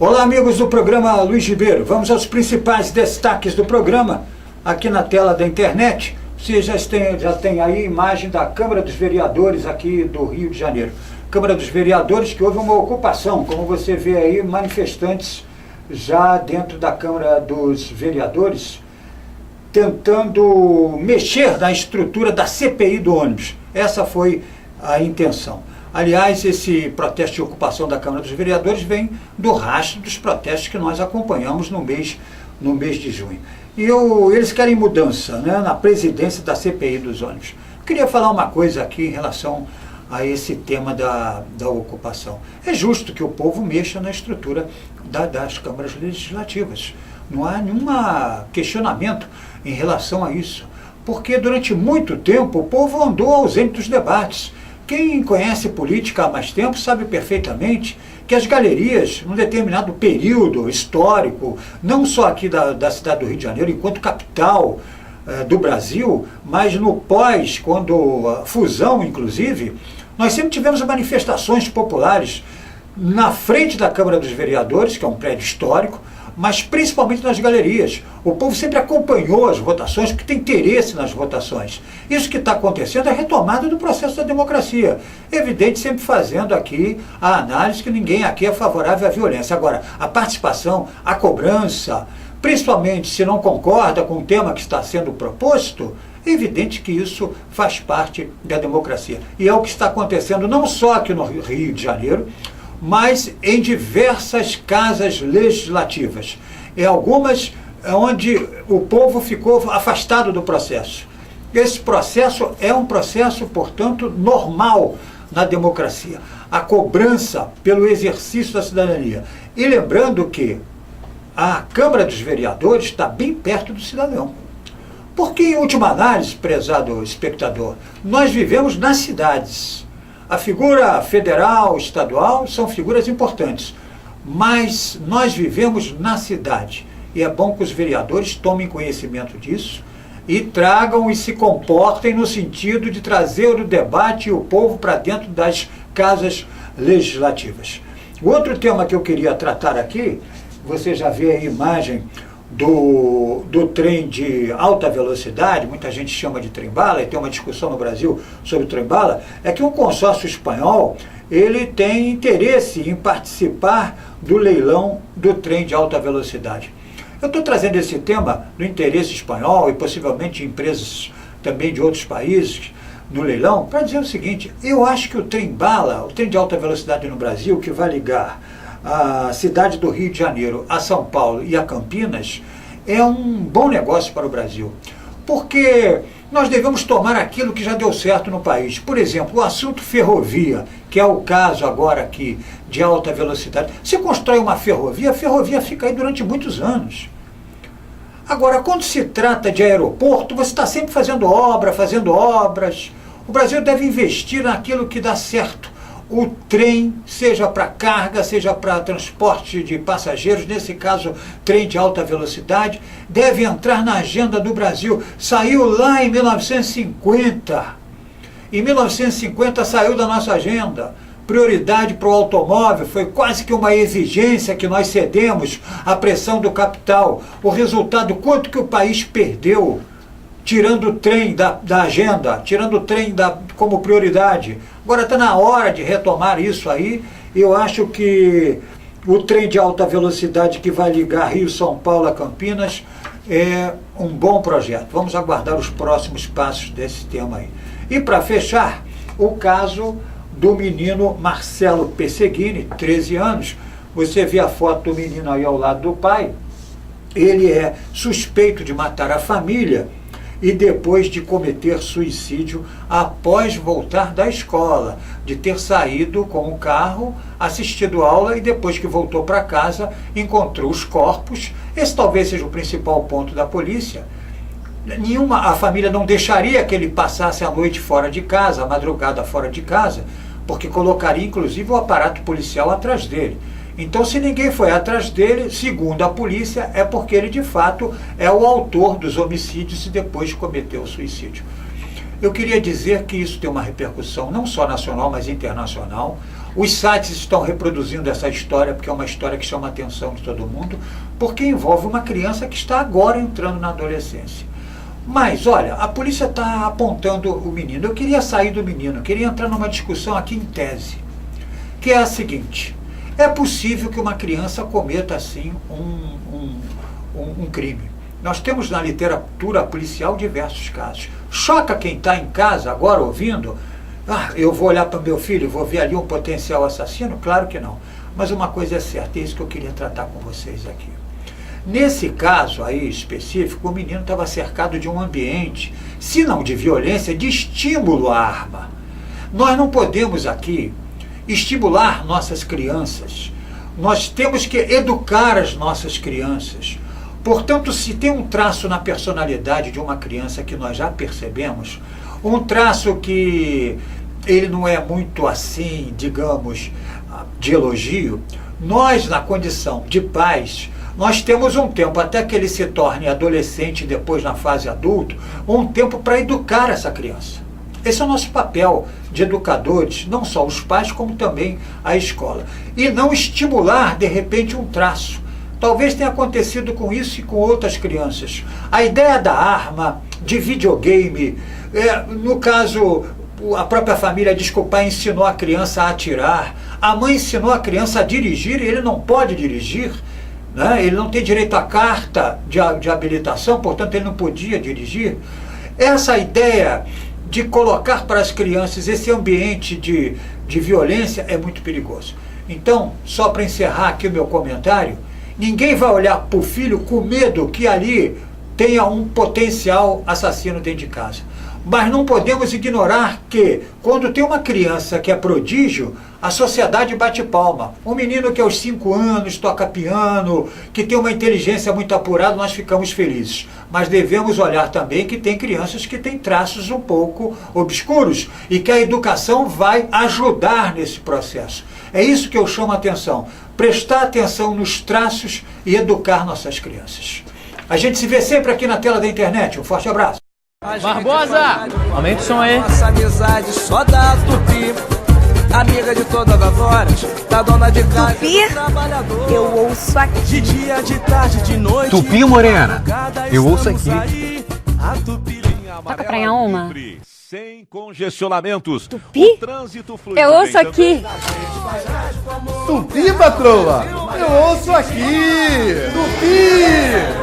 Olá, amigos do programa Luiz Ribeiro. Vamos aos principais destaques do programa. Aqui na tela da internet, você já tem aí a imagem da Câmara dos Vereadores aqui do Rio de Janeiro. Câmara dos Vereadores, que houve uma ocupação, como você vê aí, manifestantes já dentro da Câmara dos Vereadores, tentando mexer na estrutura da CPI do ônibus. Essa foi a intenção. Aliás, esse protesto de ocupação da Câmara dos Vereadores vem do rastro dos protestos que nós acompanhamos no mês de junho. E eles querem mudança, né, na presidência da CPI dos ônibus. Queria falar uma coisa aqui em relação a esse tema da ocupação. É justo que o povo mexa na estrutura das câmaras legislativas. Não há nenhum questionamento em relação a isso. Porque durante muito tempo o povo andou ausente dos debates. Quem conhece política há mais tempo sabe perfeitamente que as galerias, num determinado período histórico, não só aqui da cidade do Rio de Janeiro, enquanto capital do Brasil, mas no pós, quando a fusão, inclusive, nós sempre tivemos manifestações populares na frente da Câmara dos Vereadores, que é um prédio histórico, mas principalmente nas galerias. O povo sempre acompanhou as votações, porque tem interesse nas votações. Isso que está acontecendo é a retomada do processo da democracia. Evidente, sempre fazendo aqui a análise que ninguém aqui é favorável à violência. Agora, a participação, a cobrança, principalmente se não concorda com o tema que está sendo proposto, é evidente que isso faz parte da democracia. E é o que está acontecendo não só aqui no Rio de Janeiro, mas em diversas casas legislativas. Em algumas onde o povo ficou afastado do processo. Esse processo é um processo, portanto, normal na democracia. A cobrança pelo exercício da cidadania. E lembrando que a Câmara dos Vereadores está bem perto do cidadão. Porque, em última análise, prezado espectador, nós vivemos nas cidades. A figura federal, estadual, são figuras importantes, mas nós vivemos na cidade. E é bom que os vereadores tomem conhecimento disso e tragam e se comportem no sentido de trazer o debate e o povo para dentro das casas legislativas. O outro tema que eu queria tratar aqui, você já vê a imagem do trem de alta velocidade, muita gente chama de trem-bala, e tem uma discussão no Brasil sobre o trem-bala, é que um consórcio espanhol, ele tem interesse em participar do leilão do trem de alta velocidade. Eu estou trazendo esse tema do interesse espanhol e possivelmente de empresas também de outros países no leilão, para dizer o seguinte: eu acho que o trem-bala, o trem de alta velocidade no Brasil, que vai ligar a cidade do Rio de Janeiro, a São Paulo e a Campinas, é um bom negócio para o Brasil. Porque nós devemos tomar aquilo que já deu certo no país. Por exemplo, o assunto ferrovia, que é o caso agora aqui de alta velocidade. Você constrói uma ferrovia, a ferrovia fica aí durante muitos anos. Agora, quando se trata de aeroporto, você está sempre fazendo obras. O Brasil deve investir naquilo que dá certo. O trem, seja para carga, seja para transporte de passageiros, nesse caso, trem de alta velocidade, deve entrar na agenda do Brasil. Saiu lá em 1950. Em 1950 saiu da nossa agenda. Prioridade para o automóvel, foi quase que uma exigência que nós cedemos à pressão do capital. O resultado, quanto que o país perdeu, tirando o trem da agenda, tirando o trem como prioridade. Agora está na hora de retomar isso aí. Eu acho que o trem de alta velocidade que vai ligar Rio, São Paulo a Campinas é um bom projeto. Vamos aguardar os próximos passos desse tema aí. E para fechar, o caso do menino Marcelo Pesseguini, 13 anos. Você vê a foto do menino aí ao lado do pai. Ele é suspeito de matar a família e depois de cometer suicídio após voltar da escola, de ter saído com o carro, assistido aula e depois que voltou para casa encontrou os corpos. Esse talvez seja o principal ponto da polícia. A família não deixaria que ele passasse a noite fora de casa, a madrugada fora de casa, porque colocaria inclusive o aparato policial atrás dele. Então, se ninguém foi atrás dele, segundo a polícia, é porque ele, de fato, é o autor dos homicídios e depois cometeu o suicídio. Eu queria dizer que isso tem uma repercussão não só nacional, mas internacional. Os sites estão reproduzindo essa história, porque é uma história que chama a atenção de todo mundo, porque envolve uma criança que está agora entrando na adolescência. Mas, olha, a polícia está apontando o menino. Eu queria sair do menino, queria entrar numa discussão aqui em tese, que é a seguinte: é possível que uma criança cometa, assim, um crime. Nós temos na literatura policial diversos casos. Choca quem está em casa agora ouvindo: eu vou olhar para o meu filho, vou ver ali um potencial assassino? Claro que não. Mas uma coisa é certa, é isso que eu queria tratar com vocês aqui. Nesse caso aí específico, o menino estava cercado de um ambiente, se não de violência, de estímulo à arma. Nós não podemos aqui estimular nossas crianças. Nós temos que educar as nossas crianças. Portanto, se tem um traço na personalidade de uma criança que nós já percebemos, um traço que ele não é muito assim, digamos, de elogio, nós, na condição de pais, nós temos um tempo, até que ele se torne adolescente e depois na fase adulto, um tempo para educar essa criança. Esse é o nosso papel de educadores, não só os pais, como também a escola. E não estimular, de repente, um traço. Talvez tenha acontecido com isso e com outras crianças. A ideia da arma, de videogame, no caso, a própria família, desculpar, ensinou a criança a atirar, a mãe ensinou a criança a dirigir e ele não pode dirigir, né? Ele não tem direito à carta de habilitação, portanto ele não podia dirigir. Essa ideia de colocar para as crianças esse ambiente de violência é muito perigoso. Então, só para encerrar aqui o meu comentário, ninguém vai olhar para o filho com medo que ali tenha um potencial assassino dentro de casa. Mas não podemos ignorar que, quando tem uma criança que é prodígio, a sociedade bate palma. Um menino que aos 5 anos toca piano, que tem uma inteligência muito apurada, nós ficamos felizes. Mas devemos olhar também que tem crianças que têm traços um pouco obscuros e que a educação vai ajudar nesse processo. É isso que eu chamo a atenção. Prestar atenção nos traços e educar nossas crianças. A gente se vê sempre aqui na tela da internet. Um forte abraço. Barbosa, aumenta o som aí. Nossa amizade só da Tupi, amiga de todas as horas, da dona de casa, Tupi, eu ouço aqui. de dia, de tarde, de noite. Tupi Morena, eu ouço aqui. Toca pra Inhaúma. Sem congestionamentos. Tupi, O trânsito flui eu ouço aqui. Tupi, patroa, eu ouço aqui. Tupi!